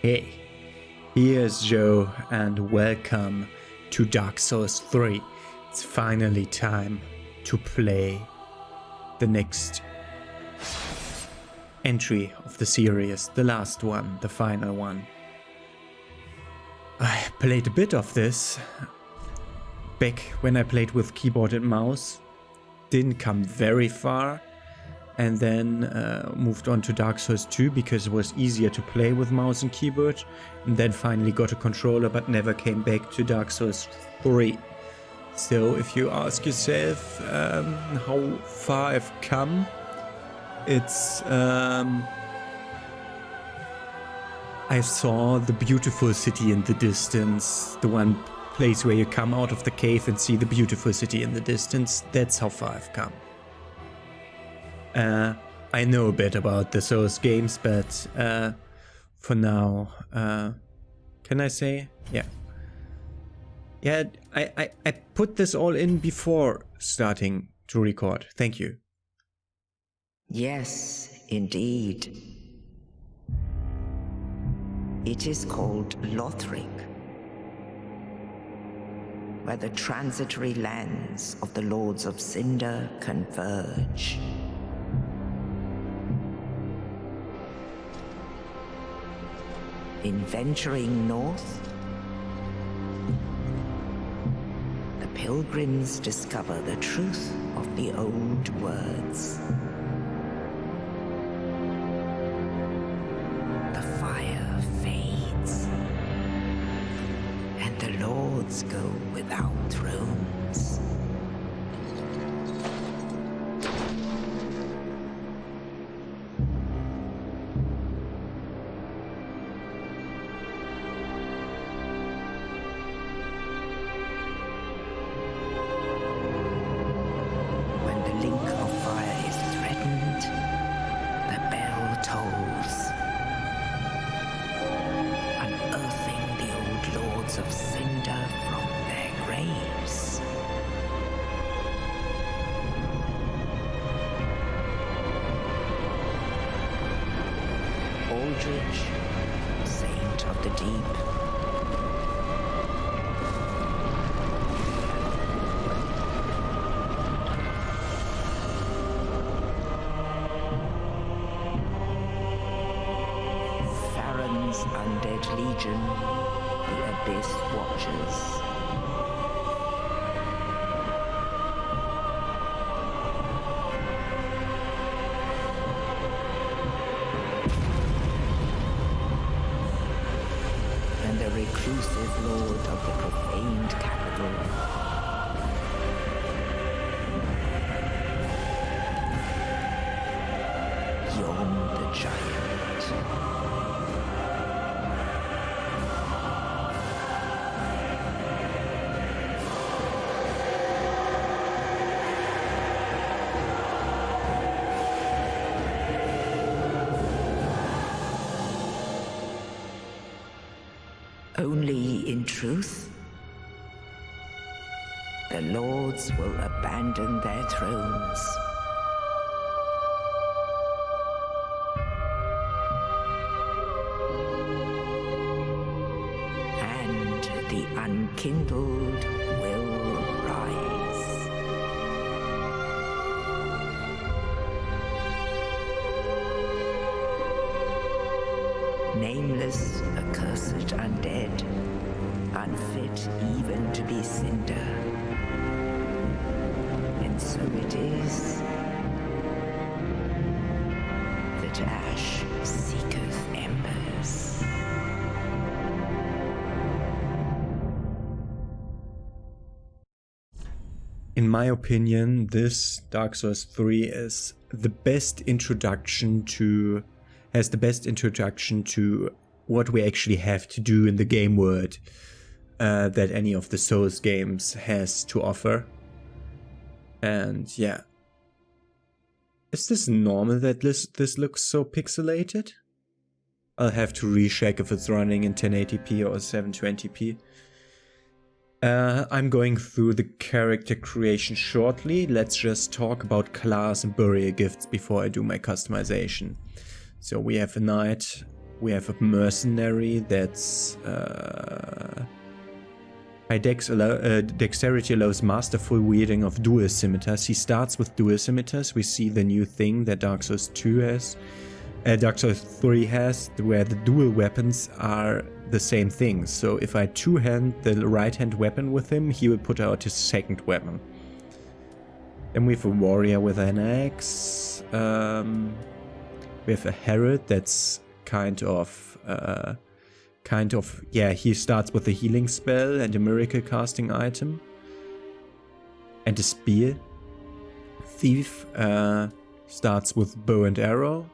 Hey, here's Joe and welcome to Dark Souls 3. It's finally time to play the next entry of the series, the last one, the final one. I played a bit of this back when I played with keyboard and mouse, didn't come very far, and then moved on to Dark Souls 2 because it was easier to play with mouse and keyboard, and then finally got a controller but never came back to Dark Souls 3. So if you ask yourself how far I've come, it's I saw the beautiful city in the distance, the one place where you come out of the cave and see the beautiful city in the distance. That's how far I've come. I know a bit about the Souls games, but for now, can I say? Yeah. Yeah, I put this all in before starting to record. Thank you. Yes, indeed. It is called Lothric, where the transitory lands of the Lords of Cinder converge. In venturing north, the pilgrims discover the truth of the old words. The fire fades, and the lords go without thrones. Of cinder from their graves. Aldrich, saint of the deep, Farron's undead legion, the Abyss Watchers. And the reclusive lord of the profaned capital. Yon the giant. Only in truth, the lords will abandon their thrones. And the unkindled will rise. Nameless, accursed undead, unfit even to be cinder. And so it is that ash seeketh embers. In my opinion, this Dark Souls 3 is the best introduction to what we actually have to do in the game world that any of the Souls games has to offer. And yeah. Is this normal that this looks so pixelated? I'll have to recheck if it's running in 1080p or 720p. I'm going through the character creation shortly. Let's just talk about class and burial gifts before I do my customization. So we have a knight We have a mercenary that's high dexterity allows masterful wielding of dual scimitars. He starts with dual scimitars. We see the new thing that Dark Souls 2 has. Dark Souls 3 has, where the dual weapons are the same thing. So if I two-hand the right-hand weapon with him, he will put out his second weapon. Then we have a warrior with an axe. We have a herald that's kind of, he starts with a healing spell and a miracle casting item. And a spear. Thief starts with bow and arrow.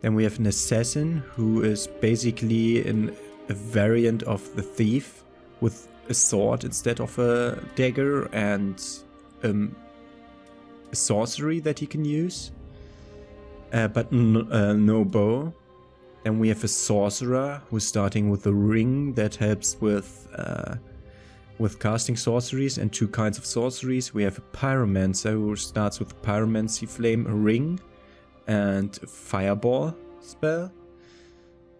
Then we have an assassin who is basically a variant of the thief with a sword instead of a dagger and a sorcery that he can use, but no bow. Then we have a sorcerer who's starting with a ring that helps with casting sorceries and two kinds of sorceries. We have a pyromancer who starts with a pyromancy flame, a ring, and a fireball spell.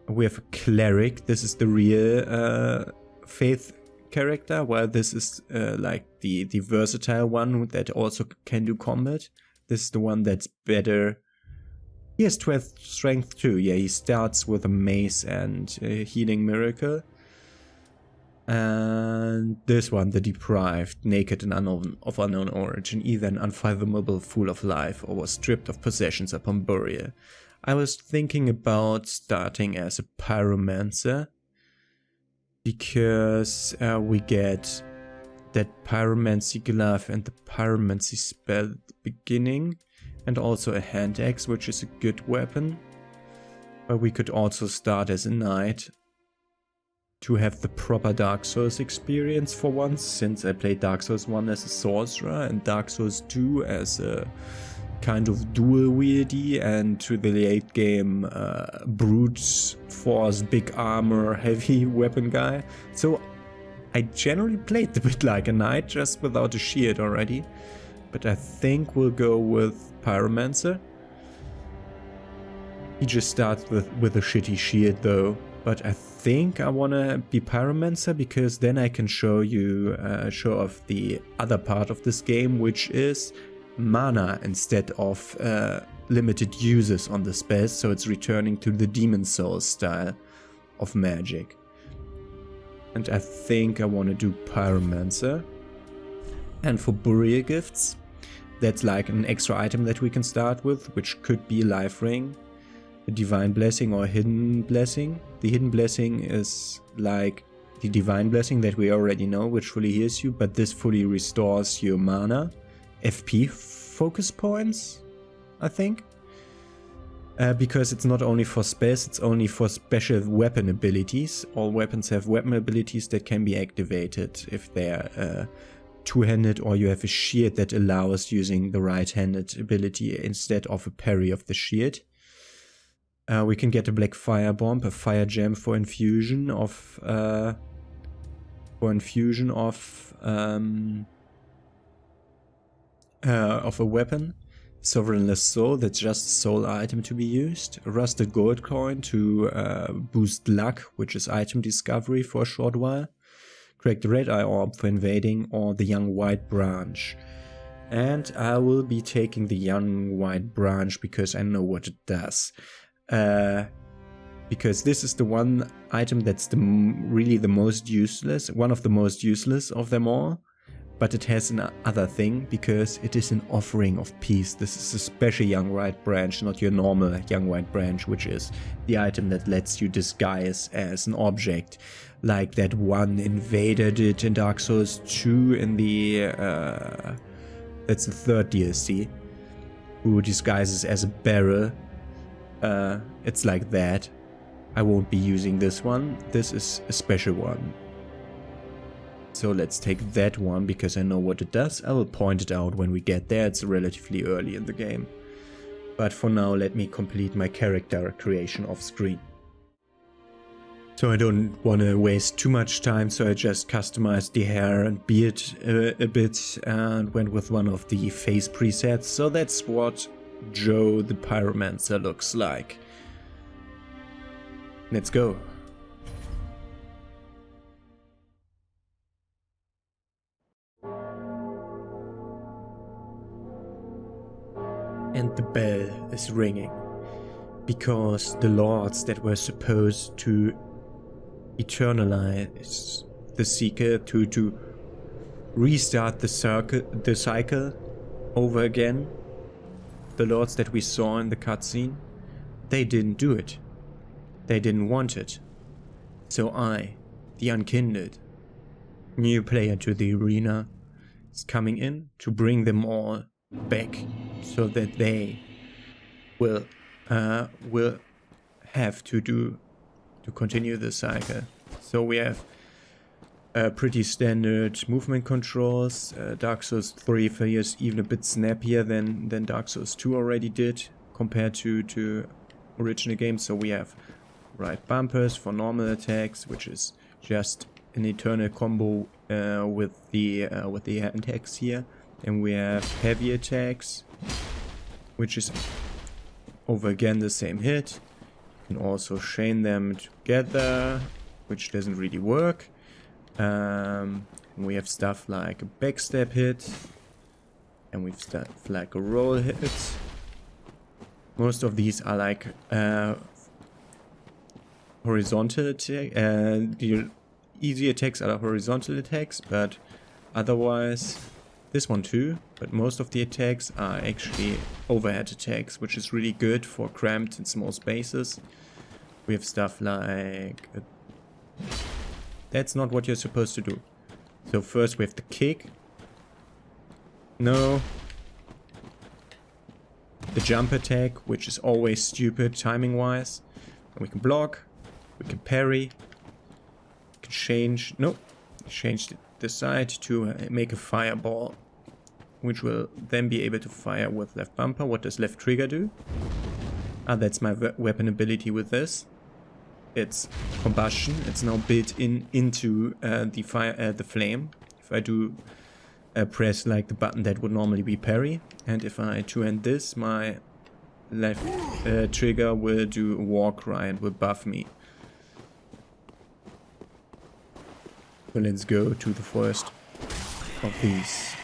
We have a cleric. This is the real faith character, while this is like the versatile one that also can do combat. This is the one that's better. He has 12 strength too. Yeah, he starts with a mace and a healing miracle. And this one, the deprived, naked and of unknown origin, either an unfathomable fool of life or was stripped of possessions upon burial. I was thinking about starting as a pyromancer because we get that pyromancy glove and the pyromancy spell at the beginning, and also a hand axe, which is a good weapon. But we could also start as a knight to have the proper Dark Souls experience for once, since I played Dark Souls 1 as a sorcerer and Dark Souls 2 as a kind of dual wieldy, and to the late game brute force, big armor, heavy weapon guy. So I generally played a bit like a knight, just without a shield already. But I think we'll go with Pyromancer. He just starts with a shitty shield though. But I think I wanna be Pyromancer because then I can show off the other part of this game, which is mana instead of limited uses on the spells. So it's returning to the Demon Souls style of magic. And I think I want to do Pyromancer. And for burial gifts, that's like an extra item that we can start with, which could be Life Ring, a Divine Blessing or Hidden Blessing. The Hidden Blessing is like the Divine Blessing that we already know, which fully heals you, but this fully restores your mana, FP focus points, I think. Because it's not only for spells, it's only for special weapon abilities. All weapons have weapon abilities that can be activated if they're two-handed, or you have a shield that allows using the right-handed ability instead of a parry of the shield. We can get a Black Fire Bomb, a fire gem for infusion of a weapon. Sovereignless Soul, that's just a soul item to be used. A rusted gold coin to boost luck, which is item discovery for a short while. Cracked red eye orb for invading, or the young white branch. And I will be taking the young white branch because I know what it does. Because this is the one item that's really the most useless, one of the most useless of them all. But it has another thing, because it is an offering of peace. This is a special young white branch, not your normal young white branch, which is the item that lets you disguise as an object. Like that one invader did in Dark Souls 2 in the... that's the third DLC. Who disguises as a barrel. It's like that. I won't be using this one. This is a special one. So let's take that one because I know what it does. I will point it out when we get there. It's relatively early in the game. But for now, let me complete my character creation off screen. So I don't want to waste too much time, so I just customized the hair and beard a bit and went with one of the face presets. So that's what Joe the Pyromancer looks like. Let's go. And the bell is ringing, because the lords that were supposed to eternalize the Seeker, to restart the cycle over again, the lords that we saw in the cutscene, they didn't do it. They didn't want it. So I, the unkindled, new player to the arena, is coming in to bring them all back, so that they will have to continue the cycle. So we have pretty standard movement controls. Dark Souls 3 feels even a bit snappier than Dark Souls 2 already did compared to original games. So we have right bumpers for normal attacks, which is just an eternal combo with the hand attacks here. And we have heavy attacks, which is over again the same hit. You can also chain them together, which doesn't really work. We have stuff like a backstep hit, and we've stuff like a roll hit. Most of these are like horizontal attack. The easy attacks are horizontal attacks, but otherwise, this one too. But most of the attacks are actually overhead attacks, which is really good for cramped and small spaces. We have stuff like that's not what you're supposed to do. So first we have the kick. No. The jump attack, which is always stupid timing wise. And we can block. We can parry. We can change. Nope. Change the side to make a fireball, which will then be able to fire with left bumper. What does left trigger do? Ah, that's my weapon ability with this. It's combustion. It's now built into the flame. If I do press like the button that would normally be parry, and if I two-hand this, my left trigger will do a war cry and will buff me. So let's go to the first of these.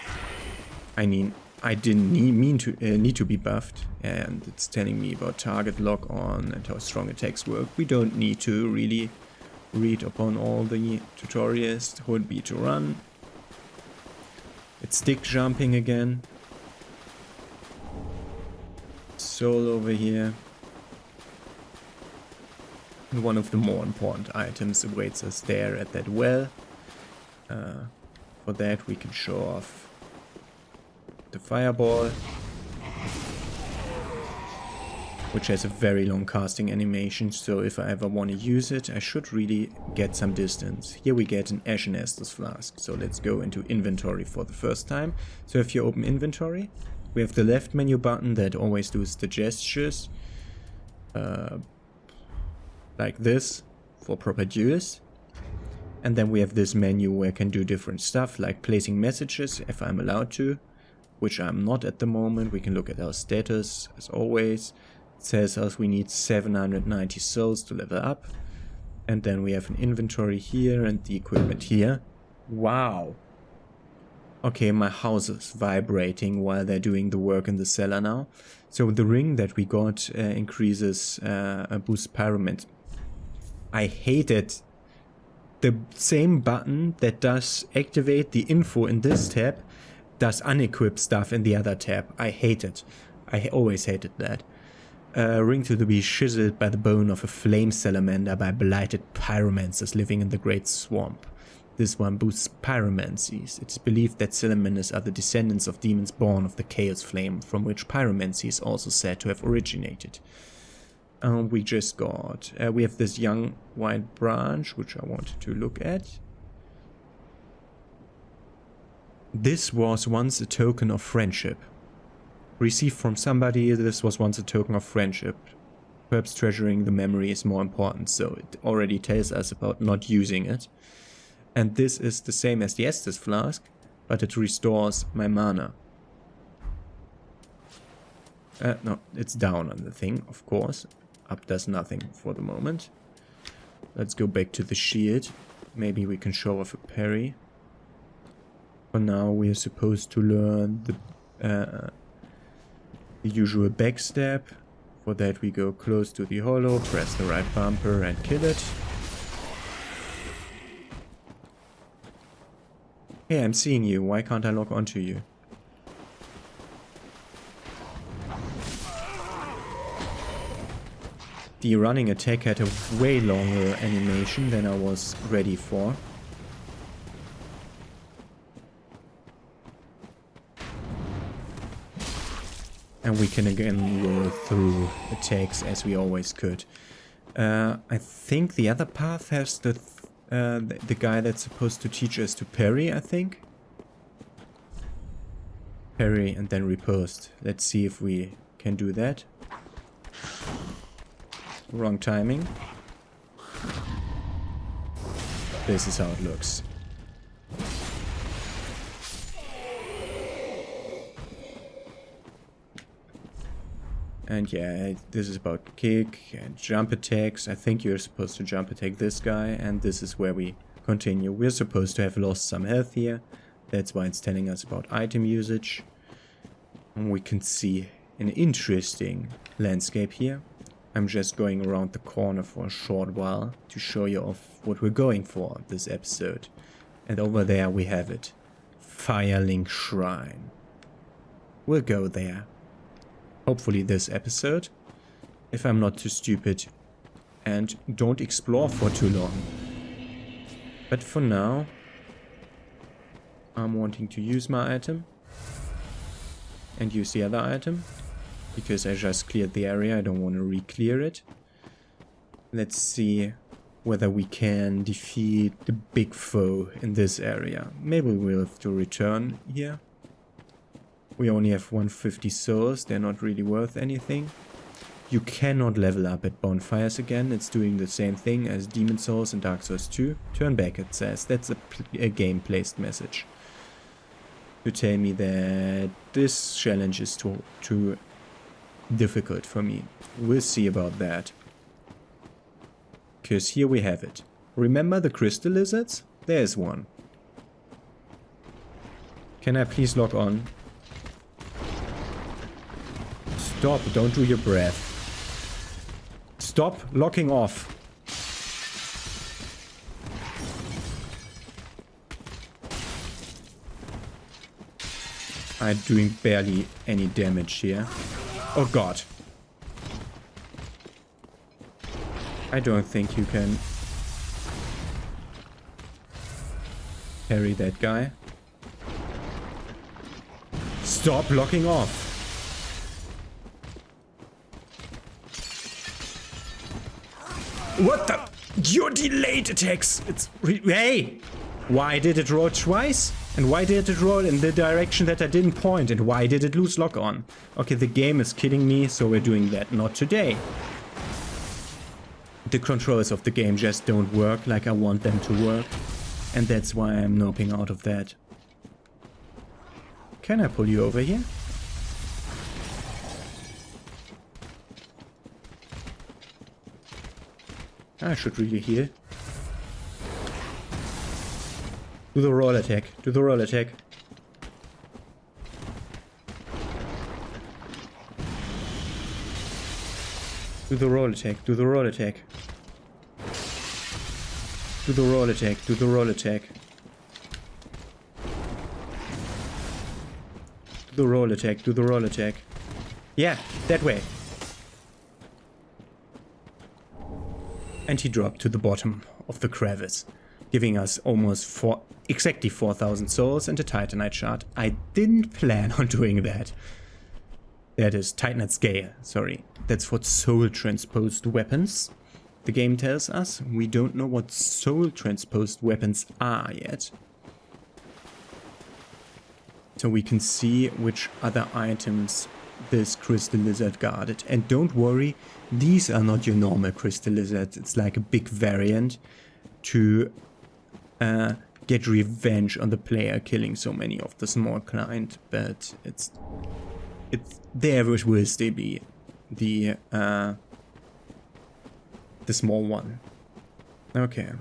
I mean, I didn't need to be buffed, and it's telling me about target lock on and how strong attacks work. We don't need to really read upon all the tutorials. Hold B to run. It's stick jumping again. Soul over here. And one of the more important items awaits us there at that well. For that we can show off the fireball, which has a very long casting animation, so if I ever want to use it, I should really get some distance. Here we get an Ashen Estus flask, so let's go into inventory for the first time. So if you open inventory, we have the left menu button that always does the gestures, like this, for proper duels. And then we have this menu where I can do different stuff, like placing messages, if I'm allowed to, which I'm not at the moment. We can look at our status, as always. It says us we need 790 souls to level up. And then we have an inventory here and the equipment here. Wow. Okay, my house is vibrating while they're doing the work in the cellar now. So the ring that we got increases boost pyramid. I hate it. The same button that does activate the info in this tab does unequip stuff in the other tab. I hate it. I always hated that. Ring to be chiseled by the bone of a flame salamander by blighted pyromancers living in the great swamp. This one boosts pyromancies. It's believed that salamanders are the descendants of demons born of the chaos flame, from which pyromancy is also said to have originated. We just got... we have this young white branch, which I wanted to look at. This was once a token of friendship. Received from somebody, this was once a token of friendship. Perhaps treasuring the memory is more important, so it already tells us about not using it. And this is the same as the Estus flask, but it restores my mana. No, it's down on the thing, of course. Up does nothing for the moment. Let's go back to the shield. Maybe we can show off a parry. For now, we are supposed to learn the usual backstab. For that, we go close to the hollow, press the right bumper and kill it. Hey, I'm seeing you. Why can't I lock onto you? The running attack had a way longer animation than I was ready for. And we can again roll through attacks as we always could. I think the other path has the guy that's supposed to teach us to parry, I think. Parry and then riposte. Let's see if we can do that. Wrong timing. This is how it looks. And yeah, this is about kick and jump attacks. I think you're supposed to jump attack this guy, and this is where we continue. We're supposed to have lost some health here. That's why it's telling us about item usage. And we can see an interesting landscape here. I'm just going around the corner for a short while to show you off what we're going for this episode. And over there we have it. Firelink Shrine. We'll go there. Hopefully this episode. If I'm not too stupid and don't explore for too long. But for now, I'm wanting to use my item. And use the other item. Because I just cleared the area, I don't want to re-clear it. Let's see whether we can defeat the big foe in this area. Maybe we'll have to return here. We only have 150 souls, they're not really worth anything. You cannot level up at bonfires again, it's doing the same thing as Demon Souls and Dark Souls 2. Turn back, it says. That's a game-placed message. To tell me that this challenge is too difficult for me. We'll see about that. Because here we have it. Remember the crystal lizards? There's one. Can I please log on? Stop, don't do your breath. Stop locking off. I'm doing barely any damage here. Oh god. I don't think you can parry that guy. Stop locking off. What the? Your delayed attacks. Hey! Why did it roll twice? And why did it roll in the direction that I didn't point? And why did it lose lock on? Okay, the game is kidding me, so we're doing that. Not today. The controls of the game just don't work like I want them to work. And that's why I'm noping out of that. Can I pull you over here? I should really heal. Do the roll attack. Do the roll attack. Do the roll attack. Do the roll attack. Do the roll attack. Do the roll attack. Do the roll attack. Do the roll attack. Yeah, that way. And he dropped to the bottom of the crevice, giving us almost exactly 4,000 souls and a Titanite shard. I didn't plan on doing that. That is Titanite scale, sorry. That's for soul transposed weapons. The game tells us we don't know what soul transposed weapons are yet. So we can see which other items this crystal lizard guarded. And don't worry, these are not your normal crystal lizards. It's like a big variant to get revenge on the player killing so many of the small client. But it's there will still be the small one. Okay.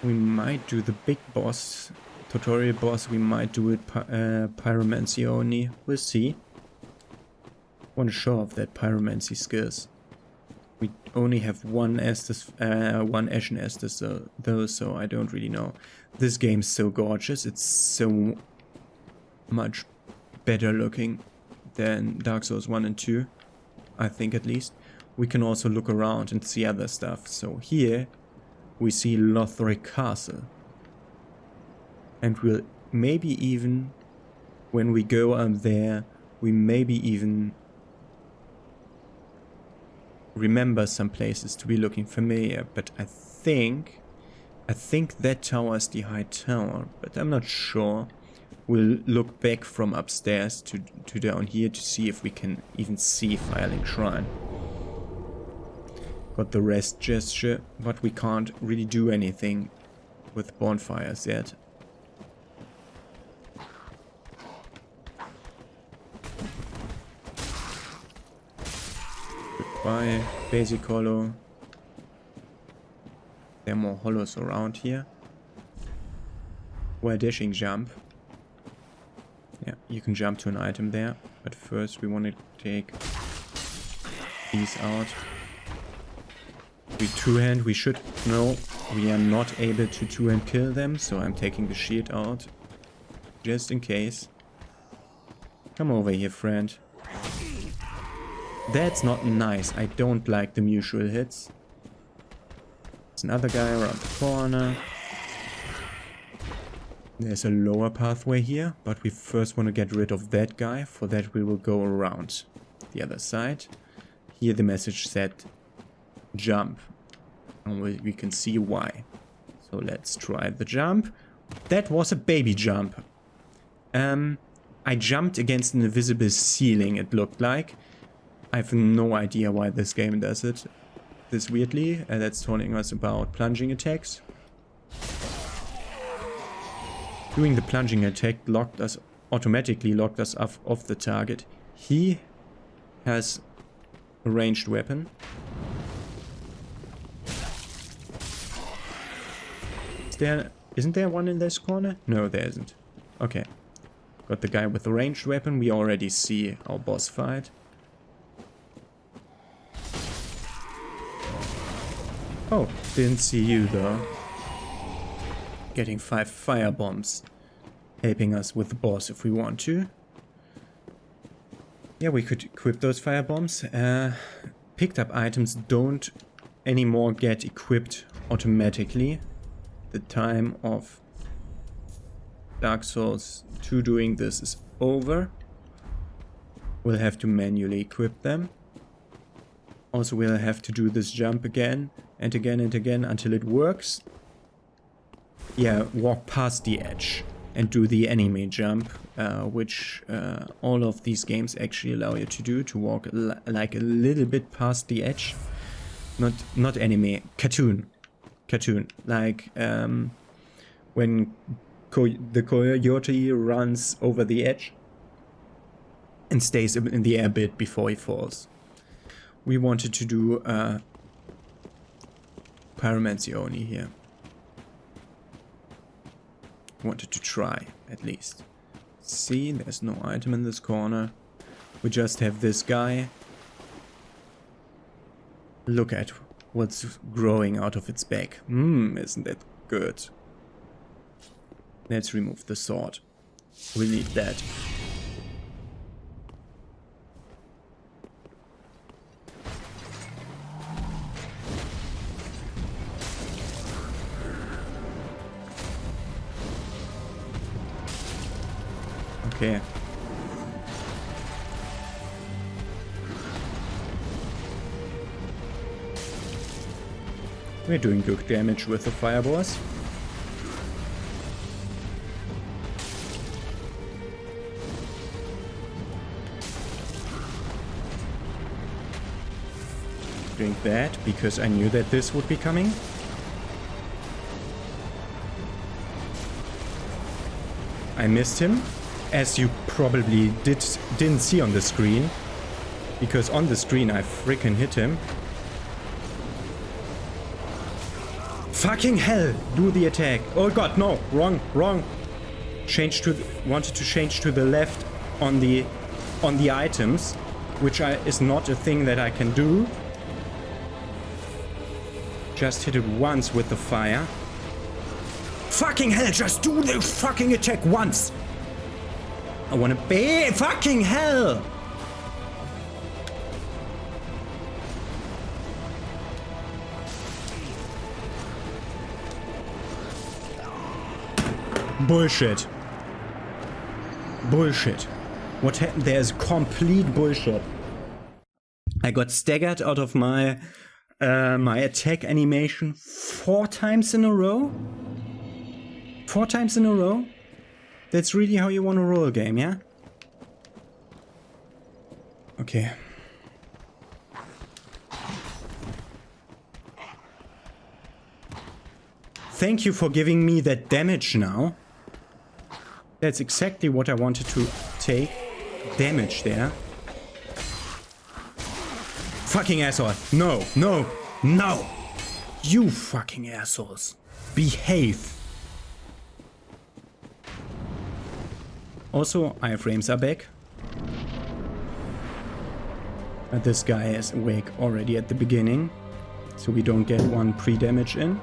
We might do the big boss, tutorial boss, we might do it pyromancy only. We'll see. Want to show off that pyromancy skills. We only have one Estus, one Ashen Estus though, so I don't really know. This game's so gorgeous, it's so much better looking than Dark Souls 1 and 2, I think at least. We can also look around and see other stuff. So here we see Lothric Castle. And we'll maybe even, when we go up there, we maybe even remember some places to be looking familiar. But I think that tower is the high tower, but I'm not sure. We'll look back from upstairs to down here to see if we can even see Firelink Shrine. Got the rest gesture, but we can't really do anything with bonfires yet. Goodbye, basic hollow. There are more hollows around here. Well, dashing jump. Yeah, you can jump to an item there, but first we want to take these out. We two-hand, we should know we are not able to two-hand kill them, so I'm taking the shield out, just in case. Come over here, friend. That's not nice, I don't like the mutual hits. There's another guy around the corner. There's a lower pathway here, but we first want to get rid of that guy. For that we will go around the other side. Here the message said jump, and we can see why. So let's try the jump. That was a baby jump. I jumped against an invisible ceiling, it looked like. I have no idea why this game does it this weirdly. That's telling us about plunging attacks. Doing the plunging attack automatically locked us off the target. He has a ranged weapon. Isn't there one in this corner? No, there isn't. Okay. Got the guy with the ranged weapon. We already see our boss fight. Oh, didn't see you though. Getting 5 fire bombs. Helping us with the boss if we want to. Yeah, we could equip those fire bombs. Picked up items don't anymore get equipped automatically. The time of Dark Souls 2 doing this is over. We'll have to manually equip them. Also, we'll have to do this jump again and again and again until it works. Yeah, walk past the edge and do the anime jump, which all of these games actually allow you to do, to walk like a little bit past the edge. Not anime, cartoon, like when the coyote runs over the edge and stays in the air a bit before he falls. We wanted to do pyromancy only here. Wanted to try, at least. See, there's no item in this corner. We just have this guy. Look at what's growing out of its back. Isn't that good? Let's remove the sword. We need that. Okay. We're doing good damage with the fireballs. Drink that because I knew that this would be coming. I missed him. As you probably didn't see on the screen, Because on the screen I freaking hit him. Fucking hell! Do the attack. Oh god, no! Wrong, wrong. Wanted to change to the left on the items, which is not a thing that I can do. Just hit it once with the fire. Fucking hell, just do the fucking attack once! I wanna be fucking hell! Bullshit. Bullshit. What happened there is complete bullshit. I got staggered out of my my attack animation 4 times in a row. 4 times in a row? That's really how you want to roll a game, yeah? Okay. Thank you for giving me that damage now. That's exactly what I wanted to take. Damage there. Fucking asshole. No, no, no. You fucking assholes. Behave. Also, iframes are back. But this guy is awake already at the beginning. So we don't get one pre-damage in.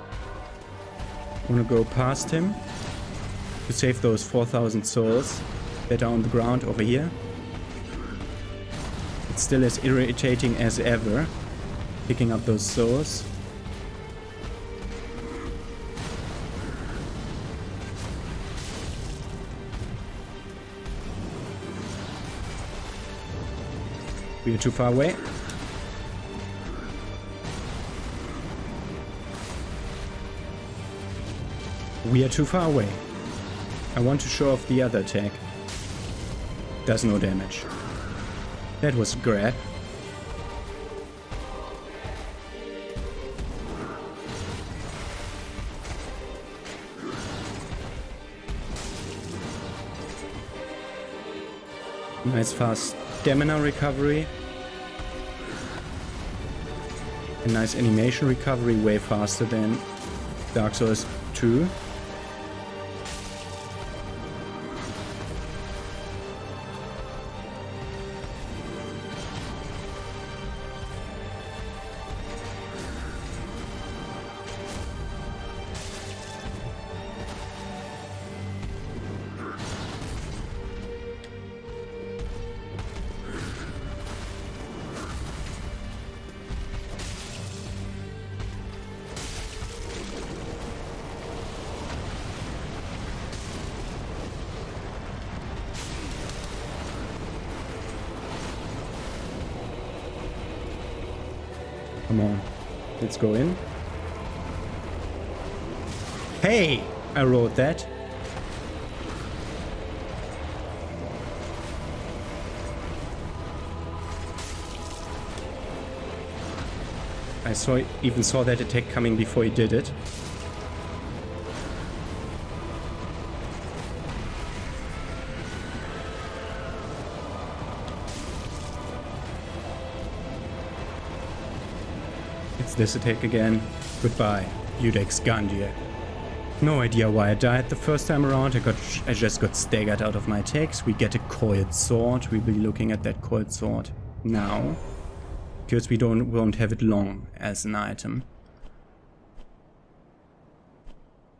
I'm gonna go past him to save those 4,000 souls that are on the ground over here. It's still as irritating as ever, picking up those souls. We are too far away. We are too far away. I want to show off the other attack. Does no damage. That was a grab. Nice fast stamina recovery. A nice animation recovery, way faster than Dark Souls 2. Come on, let's go in. Hey, I wrote that. I even saw that attack coming before he did it. It's this attack again. Goodbye, Iudex Gundyr. No idea why I died the first time around. I just got staggered out of my attacks. We get a coiled sword. We'll be looking at that coiled sword now, because we won't have it long as an item.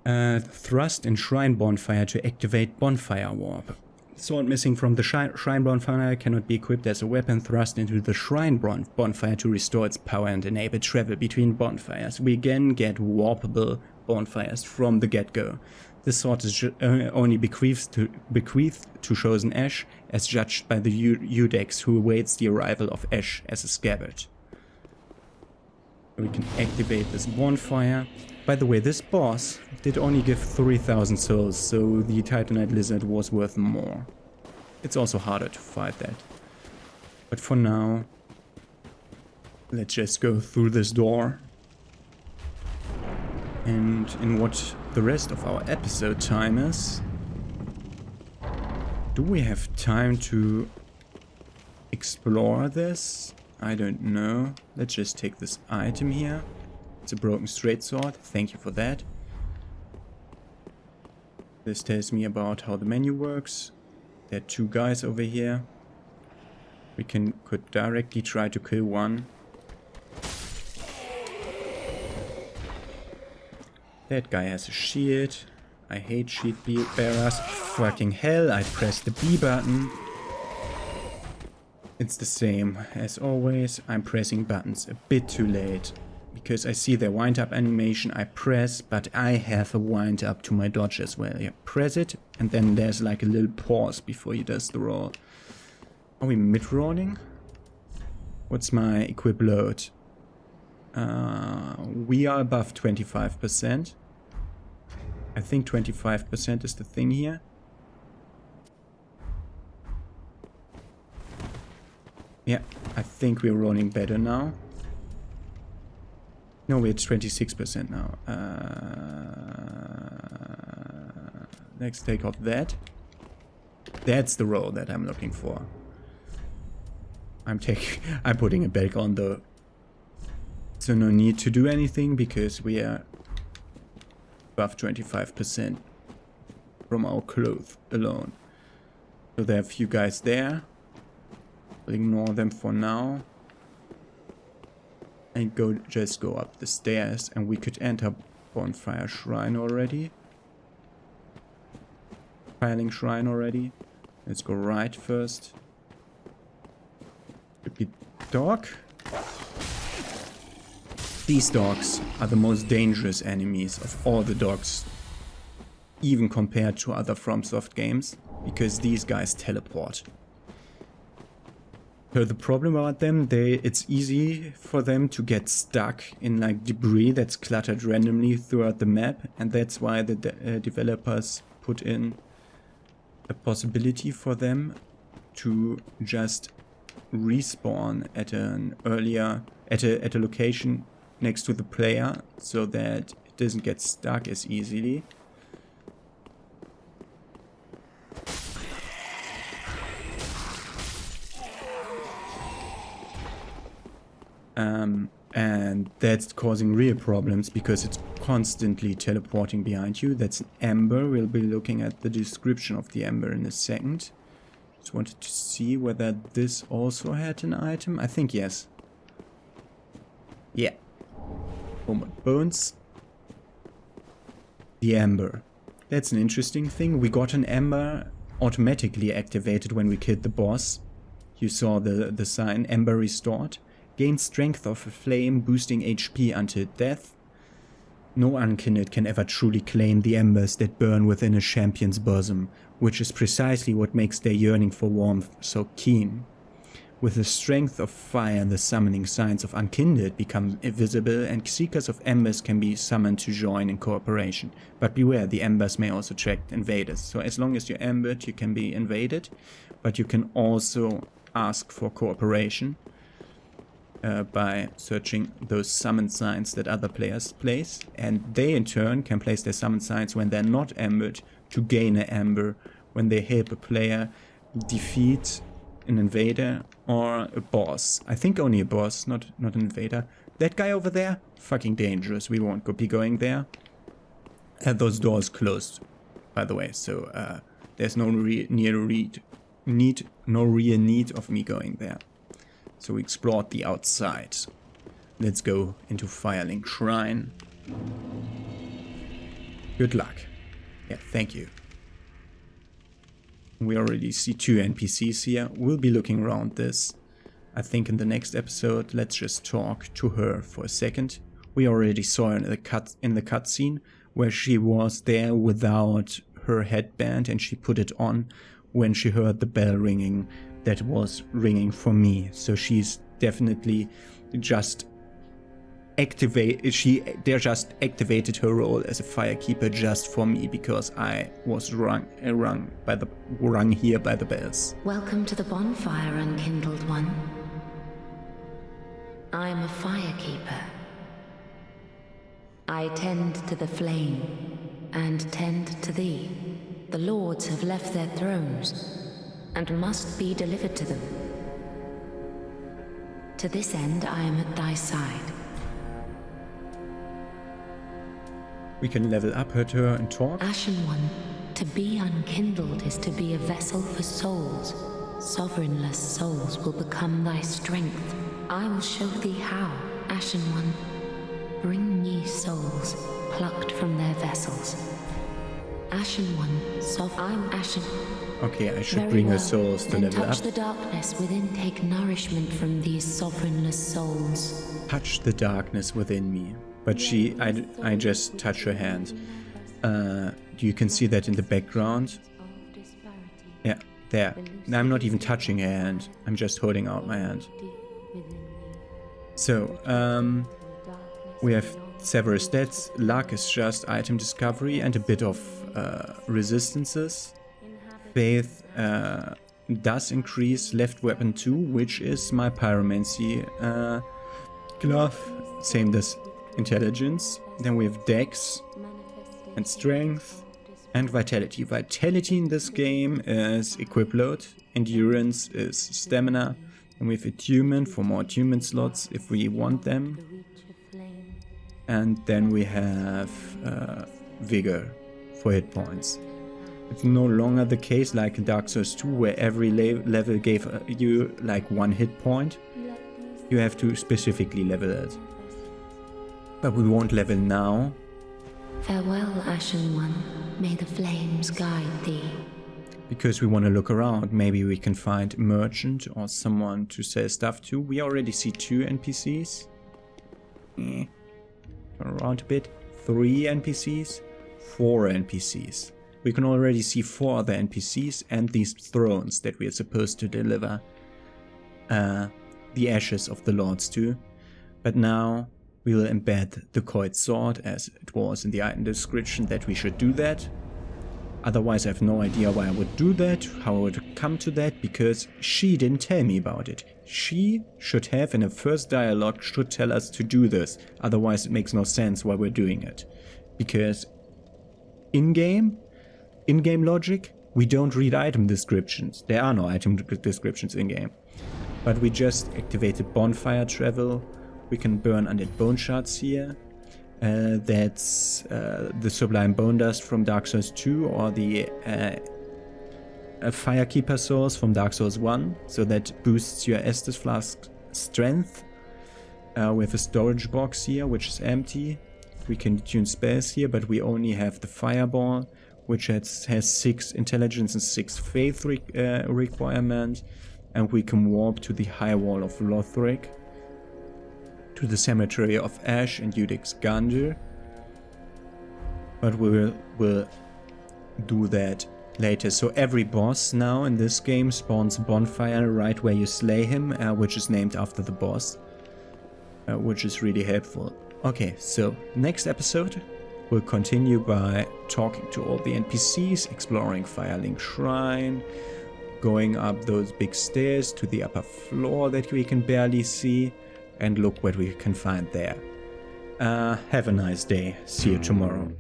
Thrust in Shrine Bonfire to activate Bonfire Warp. Sword missing from the Shrine Bonfire cannot be equipped as a weapon. Thrust into the Shrine Bonfire to restore its power and enable travel between bonfires. We again get warpable bonfires from the get-go. This sword is only bequeathed to Chosen Ash, as judged by the Iudex, who awaits the arrival of Ash as a scabbard. We can activate this bonfire. By the way, this boss did only give 3,000 souls, so the Titanite Lizard was worth more. It's also harder to fight that. But for now, let's just go through this door. And in what the rest of our episode time is, do we have time to explore this? I don't know. Let's just take this item here. It's a broken straight sword. Thank you for that. This tells me about how the menu works. There are 2 guys over here. We could directly try to kill one. That guy has a shield. I hate shield bearers. Fucking hell, I pressed the B button. It's the same as always. I'm pressing buttons a bit too late. Because I see their wind up animation, I press, but I have a wind up to my dodge as well. Yeah, press it, and then there's like a little pause before he does the roll. Are we mid-rolling? What's my equip load? We are above 25%. I think 25% is the thing here. Yeah, I think we're rolling better now. No, we're at 26% now. Let's take off that. That's the roll that I'm looking for. I'm putting it back on though. So no need to do anything because we are above 25% from our clothes alone. So there are a few guys there. We'll ignore them for now. And just go up the stairs, and we could enter Bonfire Shrine already. Firelink Shrine already. Let's go right first. Stupid dog. These dogs are the most dangerous enemies of all the dogs, even compared to other FromSoft games, because these guys teleport. So the problem about them, it's easy for them to get stuck in like debris that's cluttered randomly throughout the map, and that's why the developers put in a possibility for them to just respawn at an earlier at a location next to the player, so that it doesn't get stuck as easily. And that's causing real problems because it's constantly teleporting behind you. That's an ember. We'll be looking at the description of the ember in a second. Just wanted to see whether this also had an item. I think yes. Yeah. Bones. The ember. That's an interesting thing. We got an ember automatically activated when we killed the boss. You saw the sign, ember restored. Gain strength of a flame, boosting HP until death. No unkindled can ever truly claim the embers that burn within a champion's bosom, which is precisely what makes their yearning for warmth so keen. With the strength of fire, the summoning signs of unkindled become invisible, and seekers of embers can be summoned to join in cooperation. But beware, the embers may also attract invaders. So as long as you're embered, you can be invaded, but you can also ask for cooperation. By searching those summon signs that other players place, and they in turn can place their summon signs when they're not embered to gain an ember when they help a player defeat an invader or a boss. I think only a boss, not an invader. That guy over there, fucking dangerous. We won't be going there. Those doors closed, by the way, so there's no real need of me going there. So we explored the outside. Let's go into Firelink Shrine. Good luck. Yeah, thank you. We already see 2 NPCs here. We'll be looking around this. I think in the next episode, let's just talk to her for a second. We already saw her in the cutscene where she was there without her headband, and she put it on when she heard the bell ringing. That was ringing for me, so she's definitely just activated her role as a firekeeper just for me because I was rung here by the bells. Welcome to the bonfire, unkindled one. I am a firekeeper. I tend to the flame and tend to thee. The lords have left their thrones and must be delivered to them. To this end, I am at thy side. We can level up her turn and talk. Ashen One, to be unkindled is to be a vessel for souls. Sovereignless souls will become thy strength. I will show thee how, Ashen One. Bring me souls, plucked from their vessels. Ashen One, I'm Ashen. Okay, I should Very bring her well. souls to Then level touch up. the darkness within, take nourishment from these sovereignless souls. Touch the darkness within me. But I just touch her hand. You can see that in the background. Yeah, there. I'm not even touching her hand. I'm just holding out my hand. So, we have several stats. Luck is just item discovery and a bit of resistances. Faith does increase left weapon 2, which is my pyromancy glove. Same as intelligence. Then we have dex and strength and vitality. Vitality in this game is equip load. Endurance is stamina. And we have attunement for more attunement slots if we want them. And then we have vigor for hit points. It's no longer the case like in Dark Souls 2 where every level gave you like 1 hit point. You have to specifically level it. But we won't level now. Farewell, Ashen One. May the flames guide thee. Because we want to look around. Maybe we can find a merchant or someone to sell stuff to. We already see 2 NPCs. Turn around a bit. 3 NPCs. 4 NPCs. We can already see 4 other NPCs and these thrones that we are supposed to deliver the ashes of the lords to. But now we will embed the Coiled Sword as it was in the item description that we should do that. Otherwise I have no idea why I would do that, how I would come to that, because she didn't tell me about it. She should have in her first dialogue should tell us to do this, otherwise it makes no sense why we're doing it. Because in-game logic, we don't read item descriptions. There are no item descriptions in-game. But we just activated bonfire travel. We can burn undead bone shards here. That's the Sublime Bone Dust from Dark Souls 2 or the Firekeeper Souls from Dark Souls 1. So that boosts your Estus Flask strength. We have a storage box here which is empty. We can tune spells here, but we only have the Fireball, which has 6 intelligence and 6 faith requirement. And we can warp to the high wall of Lothric, to the cemetery of Ash and Iudex Gundyr. But we will do that later. So every boss now in this game spawns a bonfire right where you slay him, which is named after the boss, which is really helpful. Okay, so next episode we'll continue by talking to all the NPCs, exploring Firelink Shrine, going up those big stairs to the upper floor that we can barely see, and look what we can find there. Have a nice day. See you tomorrow.